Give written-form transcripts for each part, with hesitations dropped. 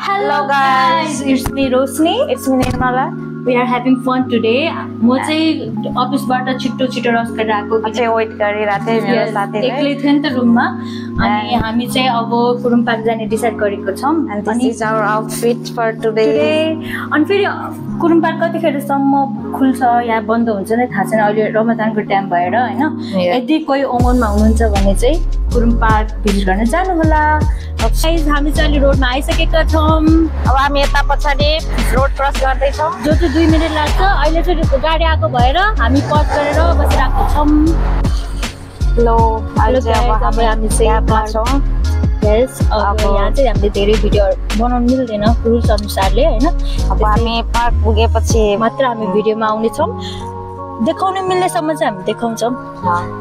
Hello guys, it's me Rosni. It's me Nirmala. We are having fun today. म चाहिँ अफिसबाट छिटो छिटो रस गरेर आएको चाहिँ वेट गरिरहेको थिएँ मेरो साथीले एक्लै थिएँ नि त रुममा अनि हामी चाहिँ अब कुरुम पार्क जाने डिसाइड गरेको छौं and this is our outfit for today. अनि फेरि कुरुम पार्क कतिखेरसम्म खुल्छ या बन्द हुन्छ नै थाहा छैन अहिले रमजानको टाइम भएर हैन यदि कोही ओमनमा हुनुहुन्छ भने चाहिँ कुरुम पार्क भिजिट गर्न जानु होला गाइस हामी चाहिँ अहिले रोडमा आइसकेका छौं अब हामी यता पछाडी रोड क्रस गर्दै छौं जो चाहिँ 2 मिनेट लाग्छ अहिले चाहिँ गाडी आएको भएर हामी पज गरेर बसिरहेको छौं लो अहिले अब हामी चाहिँ यहाँ छौं यस अब यहाँ चाहिँ हामीले धेरै भिडियो बनाउन मिल्दैन रुल्स अनुसारले हैन अब हामी पार्क पुगेपछि मात्र हामी भिडियोमा आउने छौं देखाउन मिल्ने सम्म चाहिँ हामी देखाउँछौं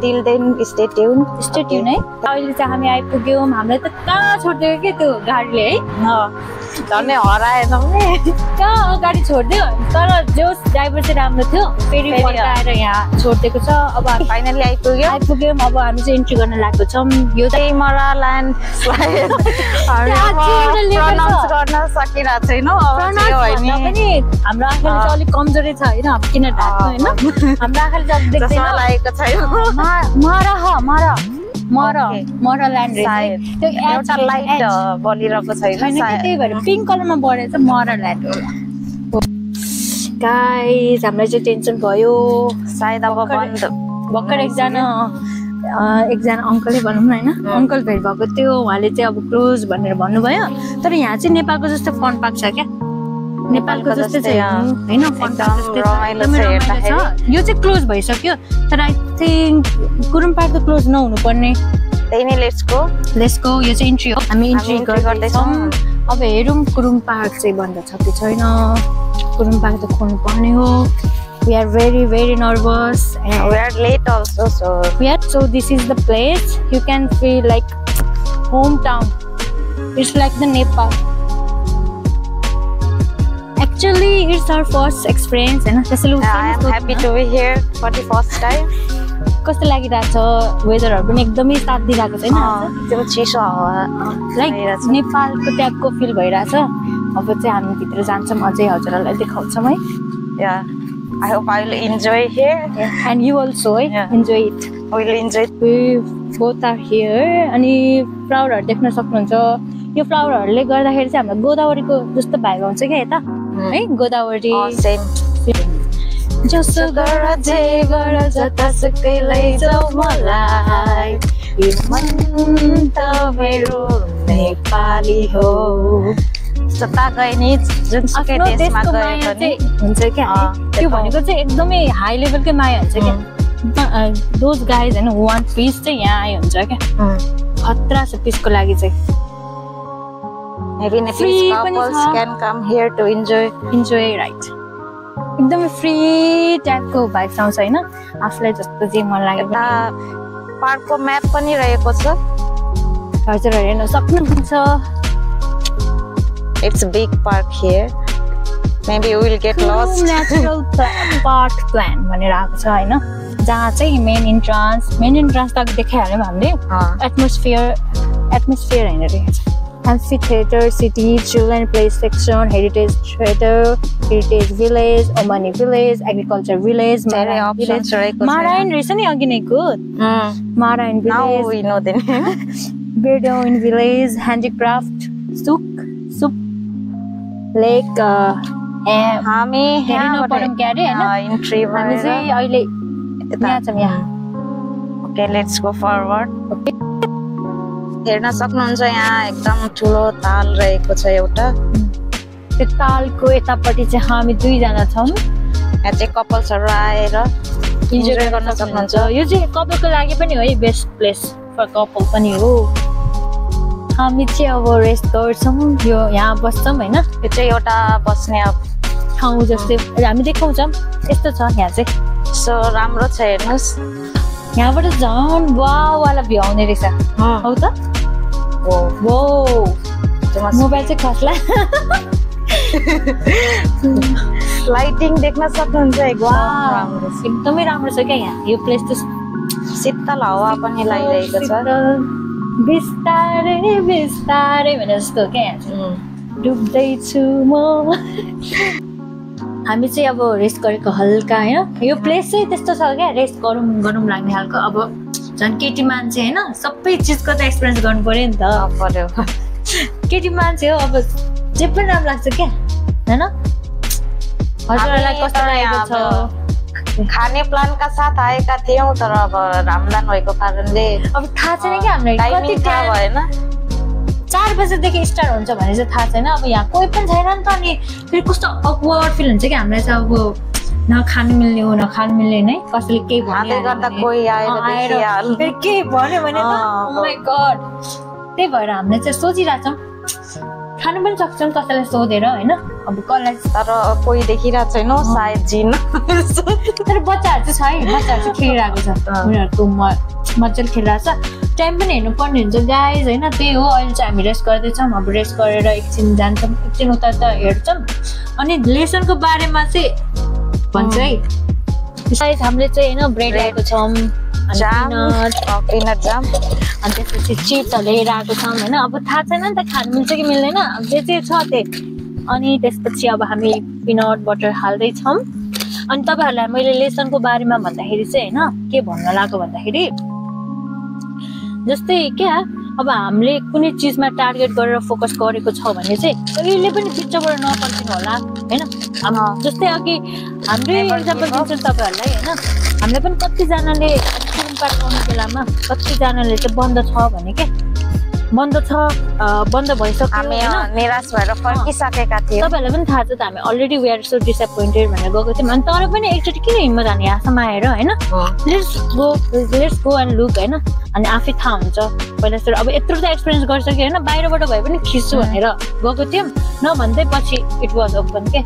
टिल देन स्टे ट्युन है अहिले चाहिँ हामी आइपुग्यौं हामीलाई त कहाँ छोड्दियो के त्यो गाडीले है झन् हराएन नि कहाँ गाडी छोड्दियो तर जो ड्राइभर चाहिँ राम्रो थियो फेरि आएर यहाँ छोड्दिएको छ अब फाइनली आइपुग्यौं अब हामी चाहिँ इन्ट्री गर्न लागेको छौं यो चाहिँ मराल्यान्ड प्रनाउन्स गर्न सकिरहेको छैनौँ पनि हाम्रो आँखाले चाहिँ अलिक कमजोरी छ हैन किन ढाक्नु हैन हाम्रो आँखाले चाहिँ देख्दैन लागेको छैन मराल्यान्ड रहेछ त्यो एउटा लाइट बलिरहेको छैन त्यही भएर पिंक कलरमा बढेछ मराल्यान्ड हो गाइस हामीलाई चाहिँ टेन्सन भयो सायद अब बन्द भर्खर एकजना अंकलले भनौँ न हैन अंकल भेट भएको थियो उहाँले चाहिँ अब क्लोज भनेर भन्नुभयो तर यहाँ चाहिँ नेपालको जस्तो फन पार्क छ क्या नेपालको जस्तै छ हैन फन पार्क जस्तै छ यो चाहिँ क्लोज भइसक्यो तर आई थिंक कुरुम पार्क त क्लोज नहुनु पर्ने त्यही नै लेट्स गो यो चाहिँ इन्ट्री हो हामी इन्ट्री गर्दै छौं अब हेरौं कुरुम पार्क चाहिँ बन्द छ कि छैन कुरुम पार्क त खोल्नु पर्ने हो we are very nervous and we are late also so this is the place you can feel like hometown it's like the Nepal actually it's our first experience and I am happy to be here for the first time कस्तो लागिरहेछ वेदरहरु पनि एकदमै साथ दिइरहेको छैन त्यो चिसो हावा लाइक नेपालको ट्यापको फिल भइरहेछ अब चाहिँ हामी भित्र जान्छौं अझै हजुरहरुलाई देखाउँछौं है या I hope I will enjoy here and you also enjoy it we will enjoy it. We both are here अनि फ्लावरहरु देख्न सक्नुहुन्छ यो फ्लावरहरुले गर्दाखेरि चाहिँ हामीलाई गोदावरीको जस्तो भाइब आउँछ के यता है गोदावरी जस्तो गर जेवर जतासुकै लैजाऊ मलाई यो मन त मेरो नेपाली हो जता गए नि जुनसुकै देशमा गए पनि हुन्छ क्या त्यो भनेको चाहिँ एकदमै हाई लेभलकै माया हुन्छ क्या दोज गाइज हैन वान पीस चाहिँ यहाँ आए हुन्छ क्या खतरा छ पीसको लागि चाहिँ maybe Nepalese couples can come here to enjoy right एकदमै फ्री टाइपको भाइब्स आउँछ हैन आफुलाई जस्तो जे मन लाग्यो पार्कको म्याप पनि रहेको छ हजुर हेर्न सक्नुहुन्छ it's a big park here maybe we will get lost natural park plan भनेर आएको छ हैन जहाँ चाहिँ मेन इन्ट्रान्स त देखाइहाल्यौं हामीले एटमोस्फियर हैन रहेछ amphitheater city children play section heritage theater heritage village Omani village agriculture village Marain रहेछ नि अघि नैको Marain village now we know the name Bedouin village handicraft soup lake हामी यहाँ पढ्यौं के अरे हैन इन्ट्री हामी चाहिँ अहिले यहाँ छौं यहाँ ओके लेट्स गो फरवर्ड हेर्न सक्नुहुन्छ यहाँ एकदम ठुलो ताल रहेको छ एउटा त्यो तालको यतापट्टि चाहिँ हामी दुई जना छौं यहाँ चाहिँ कपल्सहरु आएर इन्जोय गर्न सक्नुहुन्छ यो चाहिँ कपलको लागि पनि हो है बेस्ट प्लेस फर कपल पनि हो हामी चाहिँ अब रेस्ट गर्छौं यो यहाँ बस्छौं हैन यो चाहिँ एउटा बस्ने ठाउँ जस्तै हामी देखाउँछौं यस्तो छ यहाँ चाहिँ सो राम्रो छ हेर्नुस् यहाँबाट झन् वाउ वाला भ्यू आउने रहेछ हौ त वो मोबाइल चाहिँ खस्ला लाइटिङ देख्न सक्नुहुन्छ एकदमै राम्रो छ क्या यहाँ यो प्लेस त शीतल हावा पनि लागिरहेको छ बिस्तारै बिस्तारै भने जस्तो क्या यहाँ डुब्दैछु म हामी चाहिँ अब रेस्ट गरेको हल्का हैन यो प्लेस चाहिँ त्यस्तो छ क्या रेस्ट गरौँ लाग्ने खालको अब झन् केटी मान्छे हैन सबै चिजको त एक्सपिरियन्स गर्नु पर्यो नि त पर्यो केटी मान्छे हो अब जे पनि राम्रो लाग्छ क्या हैन हजुरलाई कस्तो लागेको छ खाने प्लानका साथ आएका थियौं तर अब रामदान भएको कारणले अब थाहा छैन क्या हामीलाई कति थाहा भएन 4 बजेदेखि स्टार्ट हुन्छ भने चाहिँ थाहा छैन अब यहाँ कोही पनि छैन नि त अनि फेरि कस्तो अक्वर्ड फिल हुन्छ कि हामीलाई चाहिँ अब न खानु मिल्ने हो न खानु मिल्ने नै कसैले केही भन्दै गर्दा कोही आएर फेरि के भन्यो भने त ओ माय गॉड त्यही भएर हामीले चाहिँ सोचिरहेछौँ खानु पनि सक्छौँ कसैलाई सोधेर हैन अब कसलाई तर कोही देखिरहेको छैन सायद जिन तर बच्चाहरू चाहिँ छ है बच्चाहरू चाहिँ खेलिरहेको छ उनीहरूको मजाले खेलिरहेको छ टाइम पनि हेर्नु पर्ने हुन्छ गाइज हैन त्यही हो अहिले चाहिँ हामी रेस्ट गर्दैछौँ अब रेस्ट गरेर एकछिन जान्छौँ एकछिन उता त हेर्छौँ अनि लेसनको बारेमा चाहिँ भन्छ है गाइज हामीले चाहिँ हैन ब्रेड ल्याएको छौँ पिनट जाम अनि त्यसपछि चिप्सहरू लिएर आएको छौँ होइन अब थाहा छैन नि त खानु मिल्छ कि मिल्दैन अब जे चाहिँ छ त्यही अनि त्यसपछि अब हामी पिनट बटर हाल्दैछौँ अनि तपाईँहरूलाई मैले लेसनको बारेमा भन्दाखेरि चाहिँ होइन के भन्न लाग्यो भन्दाखेरि जस्तै क्या अब हामीले कुनै चिजमा टार्गेट गरेर फोकस गरेको छ भने चाहिँ कहिले पनि पिक्चरबाट नपर्खिनु होला होइन जस्तै अघि हाम्रै इक्जाम्पल दिन्छु तपाईँहरूलाई होइन हामीले पनि कतिजनाले पाठ गर्नु बेलामा कतिजनाले चाहिँ बन्द छ भने के बन्द छ बन्द भइसक्यो हामी निराश भएर फर्किसकेका थियौँ तपाईँहरूलाई पनि थाहा छ त हामी already we are so disappointed भनेर गएको थियौँ अनि तर पनि एकचोटि किन हिम्मत हाने यहाँसम्म आएर होइन लेट्स गो एन्ड लुक होइन अनि आफै थाहा हुन्छ पहिला सुरु अब यत्रो त एक्सपिरियन्स गरिसक्यो होइन बाहिरबाट भए पनि खिच्छु भनेर गएको थियौँ नभन्दै पछि इट वाज ओपन के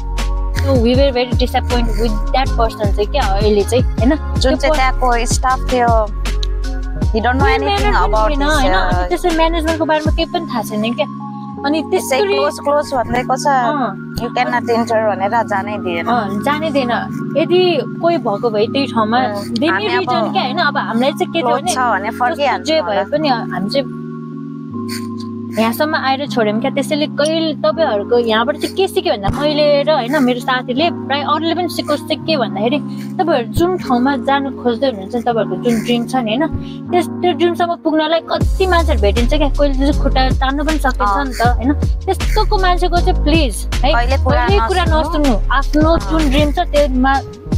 so we were very disappoint with that person चाहिँ क्या अहिले चाहिँ होइन जुन चाहिँ त्यहाँको स्टाफ थियो he don't know anything about this अनि त्यसै म्यानेजमेन्टको बारेमा केही पनि थाहा छैन क्या अनि त्यसै क्लोज भन्दैको छ यु क्यान नट इन्टर भनेर जानै दिएन यदि कोही भएको भए त्यही ठाउँमा दिने रिजन क्या होइन अब हामीलाई चाहिँ के थियो भने फर्किहाल्छ जे भए पनि हामी चाहिँ यहाँसम्म आएर छोड्यौँ क्या त्यसैले कहिले तपाईँहरूको यहाँबाट चाहिँ के सिक्यो भन्दा मैले र होइन मेरो साथीले प्रायः अरूले पनि सिकोस् चाहिँ के भन्दाखेरि तपाईँहरू जुन ठाउँमा जानु खोज्दै हुनुहुन्छ तपाईँहरूको जुन ड्रिम छ नि होइन त्यो ड्रिमसम्म पुग्नलाई कति मान्छेहरू भेटिन्छ क्या कोहीले चाहिँ खुट्टा तान्नु पनि सकेछ नि त होइन त्यस्तोको मान्छेको चाहिँ प्लिज है कहिले कुरा नसुन्नु आफ्नो जुन ड्रिम छ त्योमा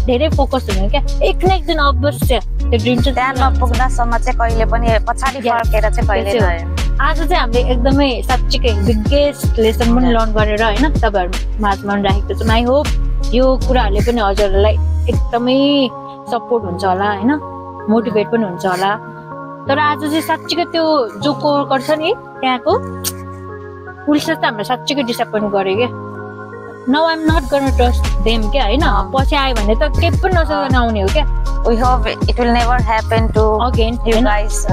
धेरै फोकस हुनु क्या एक न एक दिन अवश्य त्यो ड्रिम चाहिँ त्यहाँ नपुग्दासम्म चाहिँ कहिले पनि पछाडि फर्केर चाहिँ कहिले आज चाहिँ हामीले एकदमै साँच्चीकै बिगेस्ट लेसन पनि लर्न गरेर होइन तपाईँहरू माझमा राखेको छौँ आई होप यो कुराहरूले पनि हजुरहरूलाई एकदमै सपोर्ट हुन्छ होला होइन मोटिभेट पनि हुन्छ होला तर आज चाहिँ साँच्चीकै त्यो जो कोवर्कर छ नि त्यहाँको पुलिसले त हामीलाई साँच्चीकै डिसएपोइन्ट गर्यो क्या now I am not gonna trust them क्या होइन पछि आयो भने त केही पनि नसकेर आउने हो क्या we hope it will never happen to again you guys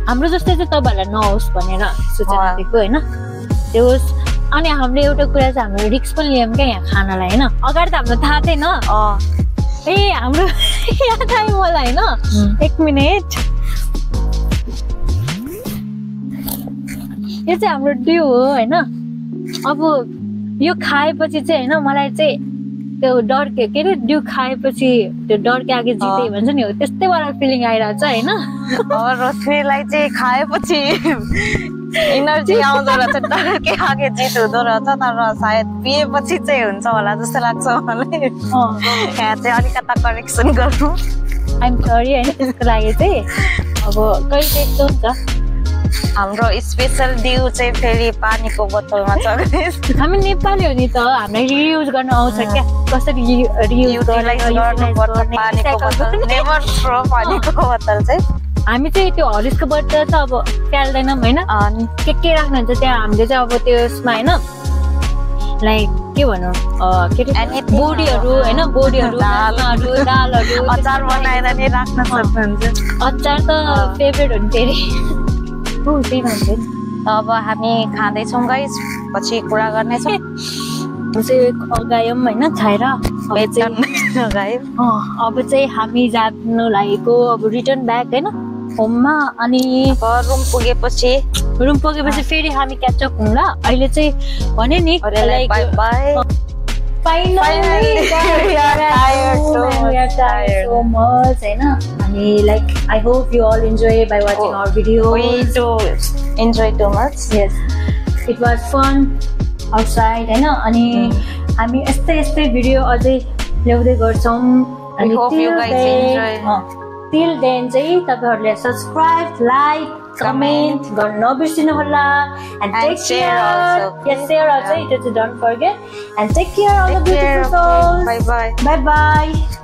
हाम्रो जस्तै चाहिँ तपाईँहरूलाई नहोस् भनेर सूचना दिएको होइन त्यो होस् अनि हामीले एउटा कुरा चाहिँ हाम्रो रिक्स पनि लियौँ क्या यहाँ खानालाई होइन अगाडि त हाम्रो थाहा थिएन ए हाम्रो याद आयो मलाई होइन 1 मिनट यो चाहिँ हाम्रो ड्यू हो होइन अब यो खाएपछि चाहिँ होइन मलाई चाहिँ त्यो डर के अरे ड्यू खाएपछि त्यो डर के आगे जिते भन्छ नि हो त्यस्तै वाला फिलिङ आइरहेछ होइन रोशनीलाई चाहिँ खाएपछि इनर्जी आउँदो रहेछ डर के आगे जित हुँदो रहेछ तर सायद पिएपछि चाहिँ हुन्छ होला जस्तो लाग्छ मलाई यहाँ चाहिँ अलिकता करेक्सन गर्नु आइएम सरी होइन त्यसको लागि चाहिँ अब कहिले यस्तो हुन्छ हाम्रो स्पेशल ड्यू चाहिँ फेरि पानीको बोतलमा छ हामी नेपाली हो नि त हामीलाई रियुज गर्न आउँछ क्या कसरी युटिलाइज गर्नुपर्छ पानीको बोतल नेभर थ्रो पानीको बोतल चाहिँ हामी चाहिँ त्यो हरिसको बोतल त अब फ्याल्दैनौँ होइन के राख्नुहुन्छ त्यहाँ हामीले चाहिँ अब त्यो उसमा होइन लाइक के भनौँ के अरे बोडीहरू होइन बोडीहरू दालहरू अचार बनाएर नि राख्न सक्नुहुन्छ अचार त फेभरेट हो नि फेरि त्यही भन्छ नि अब हामी खाँदैछौँ गाइस पछि कुरा गर्नेछौँ अगायौँ होइन खाएर अब चाहिँ हामी जानु लागेको अब रिटर्न ब्याक होइन होममा अनि रुम पुगेपछि रुम पुगेपछि फेरि हामी क्याचअप हौँ ल अहिले चाहिँ भने नि like bye bye Finally, we are tired so much, and like I hope you all enjoy by watching our videos. We do enjoy too much. Yes, it was fun outside, and हामी यस्तै video अझै ल्याउँदै गर्छौं. We hope you guys enjoy. Till then चाहिँ तपाईहरुले subscribe, like, comment गर्न नबिर्सिनु होला and take share also. Yes, share also. Don't forget and take care of the beautiful souls. Bye bye. Bye bye.